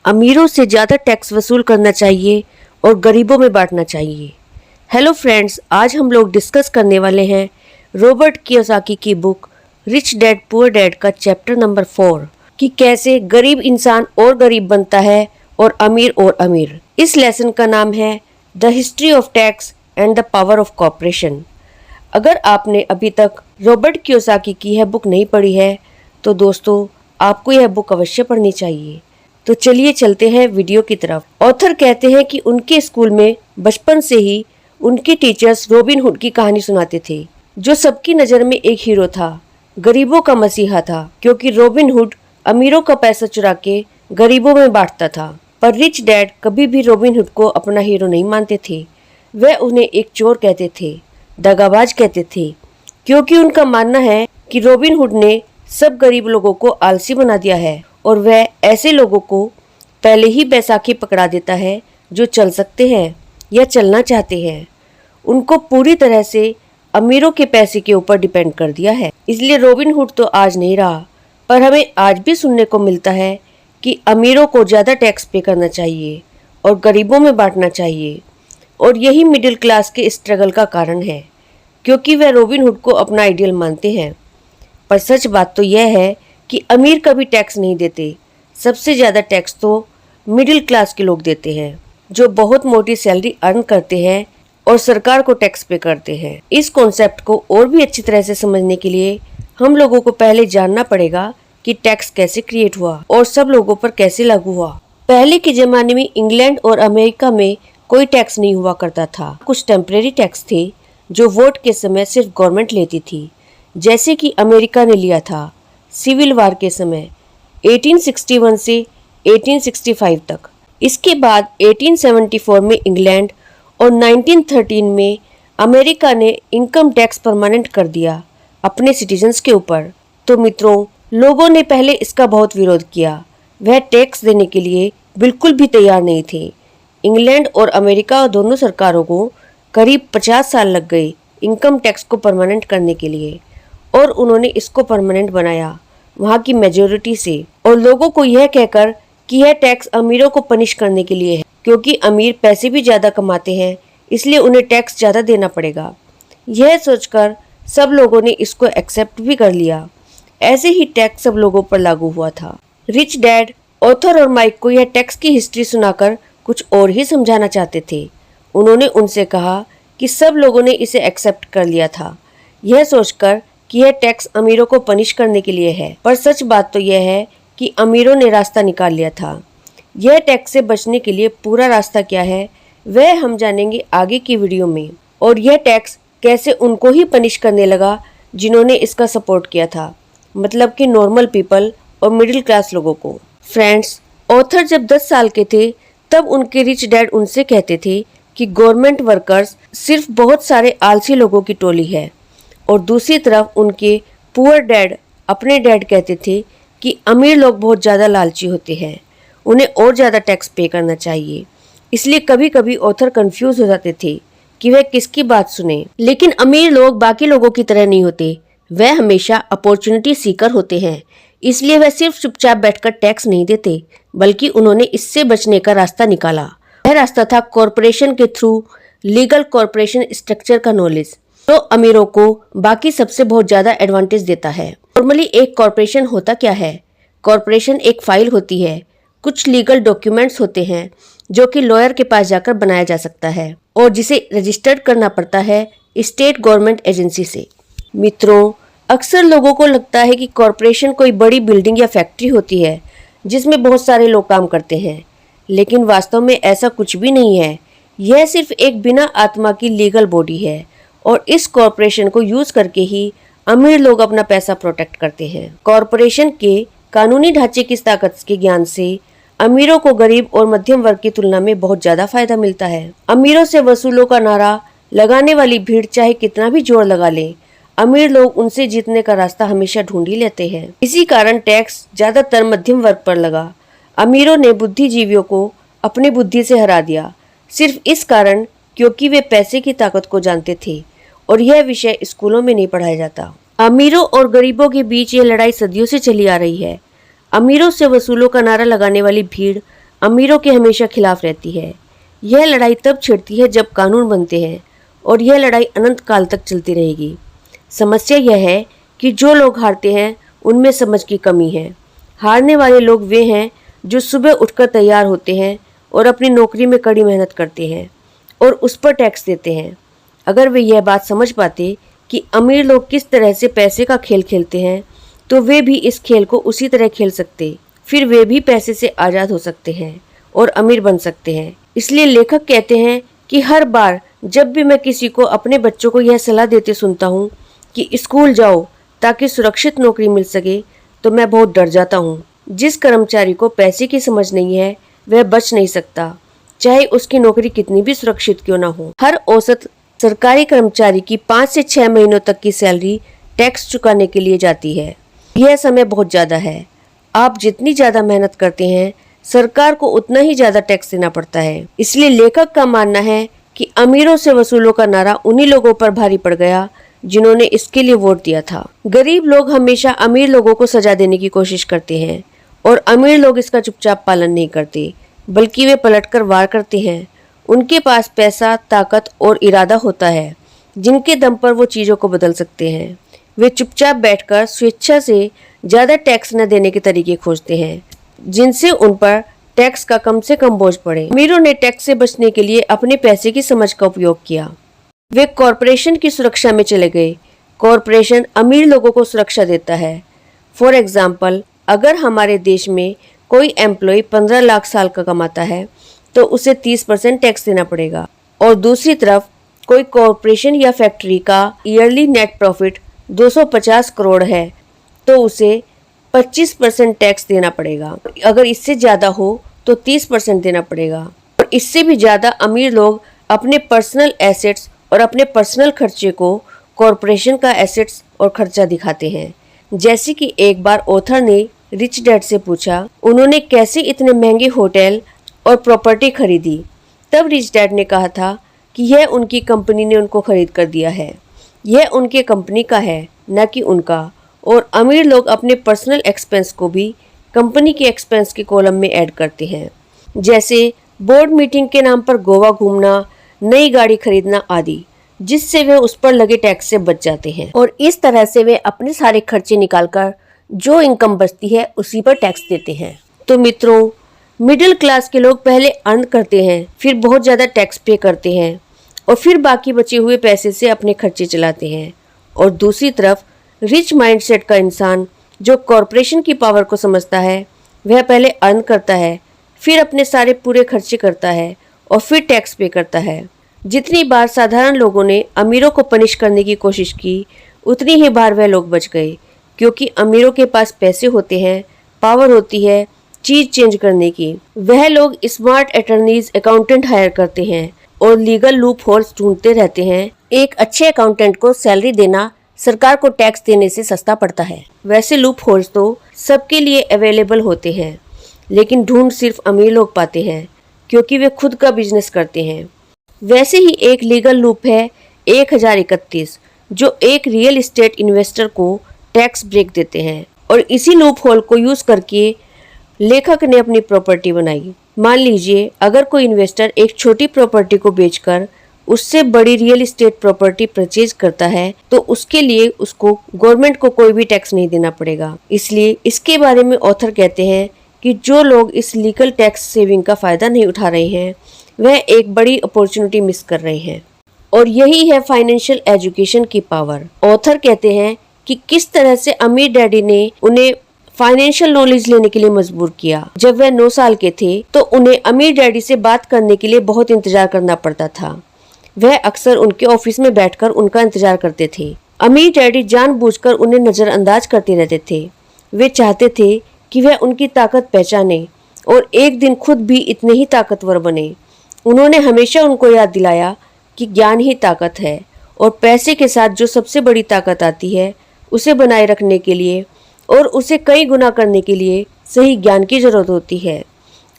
अमीरों से ज़्यादा टैक्स वसूल करना चाहिए और गरीबों में बांटना चाहिए। हेलो फ्रेंड्स, आज हम लोग डिस्कस करने वाले हैं रॉबर्ट कियोसाकी की book rich dad poor dad का चैप्टर नंबर 4 कि कैसे गरीब इंसान और गरीब बनता है और अमीर। इस लेसन का नाम है the history of tax and the power of corporation. अगर आपने अभी तक रॉबर्ट कियोसाकी की यह बुक नहीं पढ़ी है तो दोस्तों आपको यह बुक अवश्य पढ़नी चाहिए। तो चलिए चलते हैं वीडियो की तरफ। ऑथर कहते हैं कि उनके स्कूल में बचपन से ही उनके टीचर्स रॉबिन हुड की कहानी सुनाते थे, जो सबकी नज़र में एक हीरो था, गरीबों का मसीहा था, क्योंकि रॉबिन हुड अमीरों का पैसा चुरा के गरीबों में बांटता था। पर रिच डैड कभी भी रॉबिन हुड को अपना हीरो नहीं मानते थे। वह उन्हें एक चोर कहते थे, दगाबाज कहते थे, क्योंकि उनका मानना है कि रॉबिन हुड ने सब गरीब लोगों को आलसी बना दिया है और वह ऐसे लोगों को पहले ही बैसाखी पकड़ा देता है जो चल सकते हैं या चलना चाहते हैं। उनको पूरी तरह से अमीरों के पैसे के ऊपर डिपेंड कर दिया है। इसलिए रॉबिन हुड तो आज नहीं रहा, पर हमें आज भी सुनने को मिलता है कि अमीरों को ज़्यादा टैक्स पे करना चाहिए और गरीबों में बांटना चाहिए। और यही मिडिल क्लास के स्ट्रगल का कारण है, क्योंकि वह रॉबिन हुड को अपना आइडियल मानते हैं। पर सच बात तो यह है कि अमीर कभी टैक्स नहीं देते। सबसे ज़्यादा टैक्स तो मिडिल क्लास के लोग देते हैं, जो बहुत मोटी सैलरी अर्न करते हैं और सरकार को टैक्स पे करते हैं। इस कॉन्सेप्ट को और भी अच्छी तरह से समझने के लिए हम लोगों को पहले जानना पड़ेगा कि टैक्स कैसे क्रिएट हुआ और सब लोगों पर कैसे लागू हुआ। पहले के ज़माने में इंग्लैंड और अमेरिका में कोई टैक्स नहीं हुआ करता था। कुछ टेम्परेरी टैक्स थे जो वोट के समय सिर्फ गवर्नमेंट लेती थी, जैसे कि अमेरिका ने लिया था सिविल वार के समय 1861 से 1865 तक। इसके बाद 1874 में इंग्लैंड और 1913 में अमेरिका ने इनकम टैक्स परमानेंट कर दिया अपने सिटीजन्स के ऊपर। तो मित्रों, लोगों ने पहले इसका बहुत विरोध किया। वह टैक्स देने के लिए बिल्कुल भी तैयार नहीं थे। इंग्लैंड और अमेरिका दोनों सरकारों को करीब 50 साल लग गए इनकम टैक्स को परमानेंट करने के लिए, और उन्होंने इसको परमानेंट बनाया वहाँ की मेजोरिटी से, और लोगों को यह कहकर कि यह टैक्स अमीरों को पनिश करने के लिए है, क्योंकि अमीर पैसे भी ज़्यादा कमाते हैं, इसलिए उन्हें टैक्स ज़्यादा देना पड़ेगा। यह सोचकर सब लोगों ने इसको एक्सेप्ट भी कर लिया। ऐसे ही टैक्स सब लोगों पर लागू हुआ था। रिच डैड ऑथर और माइक को यह टैक्स की हिस्ट्री सुनाकर कुछ और ही समझाना चाहते थे। उन्होंने उनसे कहा कि सब लोगों ने इसे एक्सेप्ट कर लिया था, यह सोचकर कि यह टैक्स अमीरों को पनिश करने के लिए है। पर सच बात तो यह है कि अमीरों ने रास्ता निकाल लिया था। यह टैक्स से बचने के लिए पूरा रास्ता क्या है वह हम जानेंगे आगे की वीडियो में, और यह टैक्स कैसे उनको ही पनिश करने लगा जिन्होंने इसका सपोर्ट किया था, मतलब कि नॉर्मल पीपल और मिडिल क्लास लोगों को। फ्रेंड्स, ऑथर जब 10 साल के थे तब उनके रिच डैड उनसे कहते थे कि गवर्नमेंट वर्कर्स सिर्फ बहुत सारे आलसी लोगों की टोली है, और दूसरी तरफ उनके पुअर डैड अपने डैड कहते थे कि अमीर लोग बहुत ज़्यादा लालची होते हैं, उन्हें और ज़्यादा टैक्स पे करना चाहिए। इसलिए कभी कभी ऑथर कंफ्यूज हो जाते थे कि वह किसकी बात सुने। लेकिन अमीर लोग बाकी लोगों की तरह नहीं होते, वह हमेशा अपॉर्चुनिटी सीकर होते हैं। इसलिए वह सिर्फ चुपचाप बैठकर टैक्स नहीं देते, बल्कि उन्होंने इससे बचने का रास्ता निकाला। वह रास्ता था कॉरपोरेशन के थ्रू लीगल कॉरपोरेशन स्ट्रक्चर का नॉलेज, तो अमीरों को बाकी सबसे बहुत ज़्यादा एडवांटेज देता है। नॉर्मली एक कॉरपोरेशन होता क्या है? कॉरपोरेशन एक फाइल होती है, कुछ लीगल डॉक्यूमेंट्स होते हैं जो कि लॉयर के पास जाकर बनाया जा सकता है, और जिसे रजिस्टर्ड करना पड़ता है स्टेट गवर्नमेंट एजेंसी से। मित्रों, अक्सर लोगों को लगता है कि कॉरपोरेशन कोई बड़ी बिल्डिंग या फैक्ट्री होती है जिसमें बहुत सारे लोग काम करते हैं, लेकिन वास्तव में ऐसा कुछ भी नहीं है। यह सिर्फ एक बिना आत्मा की लीगल बॉडी है, और इस कॉरपोरेशन को यूज करके ही अमीर लोग अपना पैसा प्रोटेक्ट करते हैं। कॉरपोरेशन के कानूनी ढांचे की ताकत के ज्ञान से अमीरों को गरीब और मध्यम वर्ग की तुलना में बहुत ज्यादा फायदा मिलता है। अमीरों से वसूलों का नारा लगाने वाली भीड़ चाहे कितना भी जोर लगा ले, अमीर लोग उनसे जीतने का रास्ता हमेशा ढूंढ ही लेते हैं। इसी कारण टैक्स ज्यादातर मध्यम वर्ग पर लगा। अमीरों ने बुद्धिजीवियों को अपनी बुद्धि से हरा दिया, सिर्फ इस कारण क्योंकि वे पैसे की ताकत को जानते थे, और यह विषय स्कूलों में नहीं पढ़ाया जाता। अमीरों और गरीबों के बीच ये लड़ाई सदियों से चली आ रही है। अमीरों से वसूलों का नारा लगाने वाली भीड़ अमीरों के हमेशा खिलाफ रहती है। यह लड़ाई तब छिड़ती है जब कानून बनते हैं और यह लड़ाई अनंत काल तक चलती रहेगी। समस्या यह है कि जो लोग हारते हैं उनमें समझ की कमी है। हारने वाले लोग वे हैं जो सुबह उठकर तैयार होते हैं और अपनी नौकरी में कड़ी मेहनत करते हैं और उस पर टैक्स देते हैं। अगर वे यह बात समझ पाते कि अमीर लोग किस तरह से पैसे का खेल खेलते हैं तो वे भी इस खेल को उसी तरह खेल सकते, फिर वे भी पैसे से आज़ाद हो सकते हैं और अमीर बन सकते हैं। इसलिए लेखक कहते हैं कि हर बार जब भी मैं किसी को अपने बच्चों को यह सलाह देते सुनता हूँ कि स्कूल जाओ ताकि सुरक्षित नौकरी मिल सके, तो मैं बहुत डर जाता हूँ। जिस कर्मचारी को पैसे की समझ नहीं है वह बच नहीं सकता, चाहे उसकी नौकरी कितनी भी सुरक्षित क्यों ना हो। हर औसत सरकारी कर्मचारी की 5 से 6 महीनों तक की सैलरी टैक्स चुकाने के लिए जाती है। यह समय बहुत ज़्यादा है। आप जितनी ज़्यादा मेहनत करते हैं सरकार को उतना ही ज़्यादा टैक्स देना पड़ता है। इसलिए लेखक का मानना है कि अमीरों से वसूलों का नारा उन्हीं लोगों पर भारी पड़ गया जिन्होंने इसके लिए वोट दिया था। गरीब लोग हमेशा अमीर लोगों को सजा देने की कोशिश करते हैं और अमीर लोग इसका चुपचाप पालन नहीं करते, बल्कि वे पलटकर वार करते हैं। उनके पास पैसा, ताकत और इरादा होता है जिनके दम पर वो चीज़ों को बदल सकते हैं। वे चुपचाप बैठकर स्वेच्छा से ज़्यादा टैक्स न देने के तरीके खोजते हैं जिनसे उन पर टैक्स का कम से कम बोझ पड़े। अमीरों ने टैक्स से बचने के लिए अपने पैसे की समझ का उपयोग किया। वे कॉरपोरेशन की सुरक्षा में चले गए। कॉरपोरेशन अमीर लोगों को सुरक्षा देता है। फॉर एग्जाम्पल, अगर हमारे देश में कोई एम्प्लॉय 15 लाख साल का कमाता है तो उसे 30% टैक्स देना पड़ेगा, और दूसरी तरफ कोई कॉरपोरेशन या फैक्ट्री का ईयरली नेट प्रॉफिट 250 करोड़ है तो उसे 25% टैक्स देना पड़ेगा। अगर इससे ज़्यादा हो तो 30% देना पड़ेगा। और इससे भी ज़्यादा अमीर लोग अपने पर्सनल एसेट्स और अपने पर्सनल खर्चे को कॉरपोरेशन का एसेट्स और खर्चा दिखाते हैं। जैसे कि एक बार ऑथर ने रिच डैड से पूछा उन्होंने कैसे इतने महंगे होटल और प्रॉपर्टी खरीदी। तब रिच डैड ने कहा था कि यह उनकी कंपनी ने उनको खरीद कर दिया है, यह उनके कंपनी का है, न कि उनका। और अमीर लोग अपने पर्सनल एक्सपेंस को भी कंपनी के एक्सपेंस के कॉलम में ऐड करते हैं, जैसे बोर्ड मीटिंग के नाम पर गोवा घूमना, नई गाड़ी खरीदना आदि, जिससे वे उस पर लगे टैक्स से बच जाते हैं। और इस तरह से वे अपने सारे खर्चे निकालकर जो इनकम बचती है उसी पर टैक्स देते हैं। तो मित्रों, मिडिल क्लास के लोग पहले अर्न करते हैं, फिर बहुत ज़्यादा टैक्स पे करते हैं और फिर बाकी बचे हुए पैसे से अपने खर्चे चलाते हैं। और दूसरी तरफ रिच माइंडसेट का इंसान जो कॉरपोरेशन की पावर को समझता है, वह पहले अर्न करता है, फिर अपने सारे पूरे खर्चे करता है और फिर टैक्स पे करता है। जितनी बार साधारण लोगों ने अमीरों को पनिश करने की कोशिश की, उतनी ही बार वह लोग बच गए, क्योंकि अमीरों के पास पैसे होते हैं, पावर होती है चीज़ चेंज करने की। वह लोग स्मार्ट अटर्नीज, अकाउंटेंट हायर करते हैं और लीगल लूप होल्स ढूंढते रहते हैं। एक अच्छे अकाउंटेंट को सैलरी देना सरकार को टैक्स देने से सस्ता पड़ता है। वैसे लूप होल्स तो सबके लिए अवेलेबल होते हैं, लेकिन ढूंढ सिर्फ अमीर लोग पाते हैं क्योंकि वे खुद का बिजनेस करते हैं। वैसे ही एक लीगल लूप है 1031, जो एक रियल एस्टेट इन्वेस्टर को टैक्स ब्रेक देते हैं, और इसी लूप होल को यूज़ करके लेखक ने अपनी प्रॉपर्टी बनाई। मान लीजिए अगर कोई इन्वेस्टर एक छोटी प्रॉपर्टी को बेचकर उससे बड़ी रियल एस्टेट प्रॉपर्टी परचेज करता है तो उसके लिए उसको गवर्नमेंट को कोई भी टैक्स नहीं देना पड़ेगा। इसलिए इसके बारे में ऑथर कहते हैं कि जो लोग इस लीगल टैक्स सेविंग का फ़ायदा नहीं उठा रहे हैं वह एक बड़ी अपॉर्चुनिटी मिस कर रहे हैं। और यही है फाइनेंशियल एजुकेशन की पावर। ऑथर कहते हैं कि किस तरह से अमीर डैडी ने उन्हें फाइनेंशियल नॉलेज लेने के लिए मजबूर किया। जब वह 9 साल के थे तो उन्हें अमीर डैडी से बात करने के लिए बहुत इंतजार करना पड़ता था। वह अक्सर उनके ऑफिस में बैठकर उनका इंतजार करते थे। अमीर डैडी जानबूझकर उन्हें नज़रअंदाज करते रहते थे। वे चाहते थे कि वह उनकी ताकत पहचाने और एक दिन खुद भी इतने ही ताकतवर बने। उन्होंने हमेशा उनको याद दिलाया कि ज्ञान ही ताकत है और पैसे के साथ जो सबसे बड़ी ताकत आती है उसे बनाए रखने के लिए और उसे कई गुना करने के लिए सही ज्ञान की जरूरत होती है।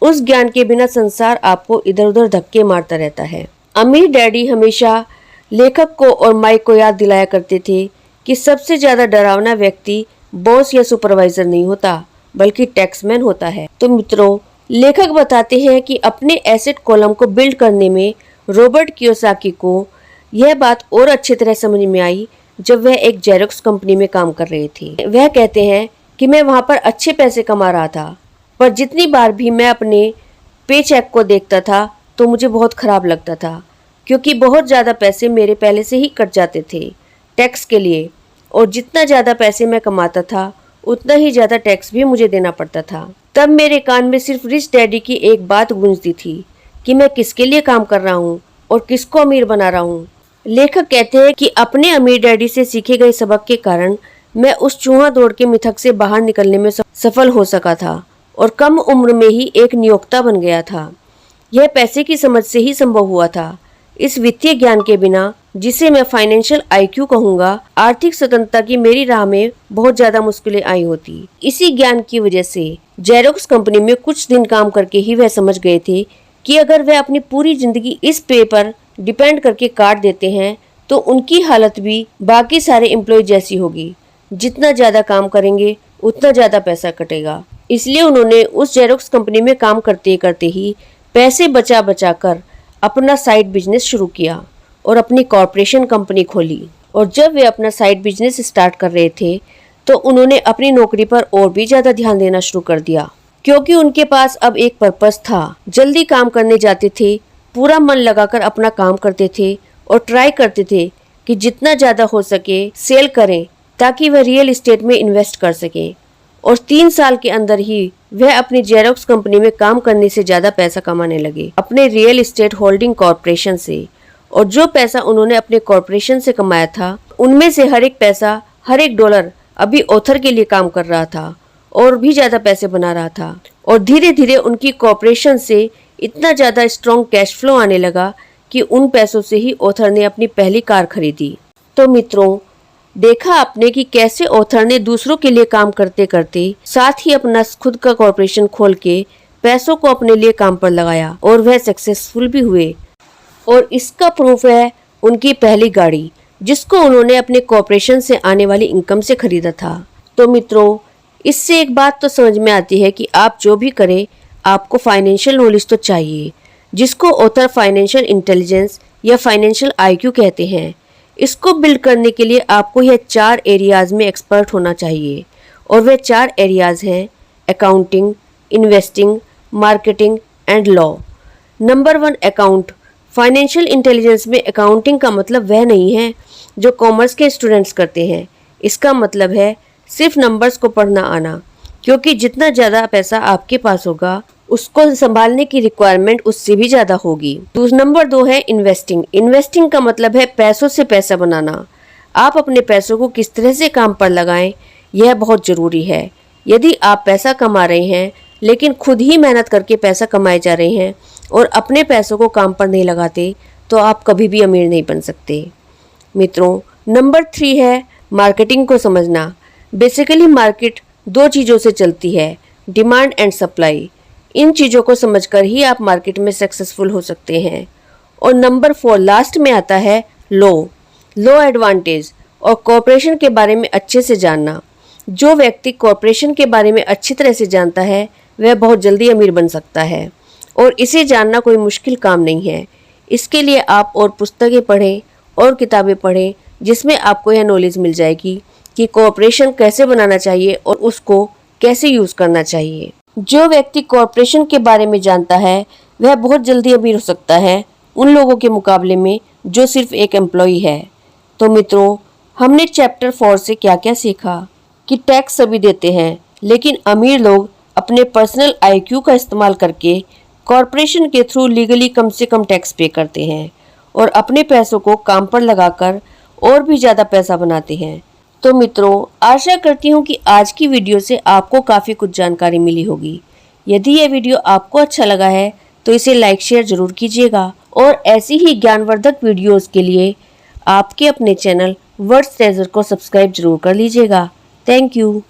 उस ज्ञान के बिना संसार आपको इधर उधर धक्के मारता रहता है। अमीर डैडी हमेशा लेखक को और माइक को याद दिलाया करते थे कि सबसे ज़्यादा डरावना व्यक्ति बॉस या सुपरवाइजर नहीं होता बल्कि टैक्समैन होता है। तो मित्रों, लेखक बताते हैं कि अपने एसेट कॉलम को बिल्ड करने में रॉबर्ट कियोसाकी को यह बात और अच्छी तरह समझ में आई जब वह एक जेरोक्स कंपनी में काम कर रहे थे। वह कहते हैं कि मैं वहां पर अच्छे पैसे कमा रहा था, पर जितनी बार भी मैं अपने पे चेक को देखता था तो मुझे बहुत खराब लगता था, क्योंकि बहुत ज़्यादा पैसे मेरे पहले से ही कट जाते थे टैक्स के लिए, और जितना ज़्यादा पैसे मैं कमाता था उतना ही ज़्यादा टैक्स भी मुझे देना पड़ता था। तब मेरे कान में सिर्फ रिच डैडी की एक बात गूंजती थी कि मैं किसके लिए काम कर रहा हूँ और किसको अमीर बना रहा हूँ। लेखक कहते हैं कि अपने अमीर डैडी से सीखे गए सबक के कारण मैं उस चूहा दौड़ के मिथक से बाहर निकलने में सफल हो सका था और कम उम्र में ही एक नियोक्ता बन गया था। यह पैसे की समझ से ही संभव हुआ था। इस वित्तीय ज्ञान के बिना, जिसे मैं फाइनेंशियल आईक्यू कहूँगा, आर्थिक स्वतंत्रता की मेरी राह में बहुत ज्यादा मुश्किलें आई होती। इसी ज्ञान की वजह से जेरोक्स कंपनी में कुछ दिन काम करके ही वह समझ गए थे कि अगर वह अपनी पूरी जिंदगी इस पे पर डिपेंड करके काट देते हैं तो उनकी हालत भी बाकी सारे एम्प्लॉय जैसी होगी। जितना ज्यादा काम करेंगे उतना ज्यादा पैसा कटेगा। इसलिए उन्होंने उस जेरोक्स कंपनी में काम करते करते ही पैसे बचा बचा कर अपना साइड बिजनेस शुरू किया और अपनी कॉरपोरेशन कंपनी खोली। और जब वे अपना साइड बिजनेस स्टार्ट कर रहे थे तो उन्होंने अपनी नौकरी पर और भी ज्यादा ध्यान देना शुरू कर दिया, क्योंकि उनके पास अब एक पर्पस था। जल्दी काम करने जाते थे, पूरा मन लगाकर अपना काम करते थे और ट्राई करते थे कि जितना ज़्यादा हो सके सेल करें ताकि वह रियल एस्टेट में इन्वेस्ट कर सकें। और 3 साल के अंदर ही वह अपनी जेरोक्स कंपनी में काम करने से ज़्यादा पैसा कमाने लगे अपने रियल एस्टेट होल्डिंग कॉरपोरेशन से। और जो पैसा उन्होंने अपने कॉरपोरेशन से कमाया था, उनमें से हर एक पैसा, हर एक डॉलर अभी ऑथर के लिए काम कर रहा था और भी ज़्यादा पैसे बना रहा था। और धीरे धीरे उनकी कॉरपोरेशन से इतना ज़्यादा स्ट्रॉन्ग कैश फ्लो आने लगा कि उन पैसों से ही ऑथर ने अपनी पहली कार खरीदी। तो मित्रों, देखा आपने कि कैसे ऑथर ने दूसरों के लिए काम करते करते साथ ही अपना खुद का कॉरपोरेशन खोल के पैसों को अपने लिए काम पर लगाया और वह सक्सेसफुल भी हुए। और इसका प्रूफ है उनकी पहली गाड़ी, जिसको उन्होंने अपने कॉरपोरेशन से आने वाली इनकम से खरीदा था। तो मित्रों, इससे एक बात तो समझ में आती है कि आप जो भी करें, आपको फाइनेंशियल नॉलेज तो चाहिए, जिसको ऑथर फाइनेंशियल इंटेलिजेंस या फाइनेंशियल आईक्यू कहते हैं। इसको बिल्ड करने के लिए आपको यह 4 एरियाज में एक्सपर्ट होना चाहिए, और वह 4 एरियाज हैं accounting, investing, marketing and law. Number 1, account. Financial intelligence में अकाउंटिंग का मतलब वह नहीं है जो कॉमर्स के स्टूडेंट्स करते हैं। इसका मतलब है सिर्फ नंबर्स को पढ़ना आना, क्योंकि जितना ज़्यादा पैसा आपके पास होगा उसको संभालने की रिक्वायरमेंट उससे भी ज़्यादा होगी। नंबर 2 है इन्वेस्टिंग। इन्वेस्टिंग का मतलब है पैसों से पैसा बनाना। आप अपने पैसों को किस तरह से काम पर लगाएं, यह बहुत ज़रूरी है। यदि आप पैसा कमा रहे हैं लेकिन खुद ही मेहनत करके पैसा कमाए जा रहे हैं और अपने पैसों को काम पर नहीं लगाते, तो आप कभी भी अमीर नहीं बन सकते। मित्रों, नंबर 3 है मार्केटिंग को समझना। बेसिकली मार्केट 2 चीज़ों से चलती है, डिमांड एंड सप्लाई। इन चीज़ों को समझकर ही आप मार्केट में सक्सेसफुल हो सकते हैं। और नंबर 4 लास्ट में आता है लॉ एडवांटेज और कॉरपोरेशन के बारे में अच्छे से जानना। जो व्यक्ति कॉरपोरेशन के बारे में अच्छी तरह से जानता है वह बहुत जल्दी अमीर बन सकता है, और इसे जानना कोई मुश्किल काम नहीं है। इसके लिए आप और पुस्तकें पढ़ें और किताबें पढ़ें, जिसमें आपको यह नॉलेज मिल जाएगी कि कॉरपोरेशन कैसे बनाना चाहिए और उसको कैसे यूज़ करना चाहिए। जो व्यक्ति कॉरपोरेशन के बारे में जानता है वह बहुत जल्दी अमीर हो सकता है उन लोगों के मुकाबले में जो सिर्फ एक एम्प्लॉई है। तो मित्रों, हमने चैप्टर 4 से क्या क्या सीखा कि टैक्स सभी देते हैं, लेकिन अमीर लोग अपने पर्सनल आईक्यू का इस्तेमाल करके कॉरपोरेशन के थ्रू लीगली कम से कम टैक्स पे करते हैं और अपने पैसों को काम पर लगाकर और भी ज़्यादा पैसा बनाते हैं। तो मित्रों, आशा करती हूँ कि आज की वीडियो से आपको काफ़ी कुछ जानकारी मिली होगी। यदि यह वीडियो आपको अच्छा लगा है तो इसे लाइक शेयर ज़रूर कीजिएगा, और ऐसी ही ज्ञानवर्धक वीडियोस के लिए आपके अपने चैनल वर्ड्स ट्रेजर को सब्सक्राइब जरूर कर लीजिएगा। Thank you.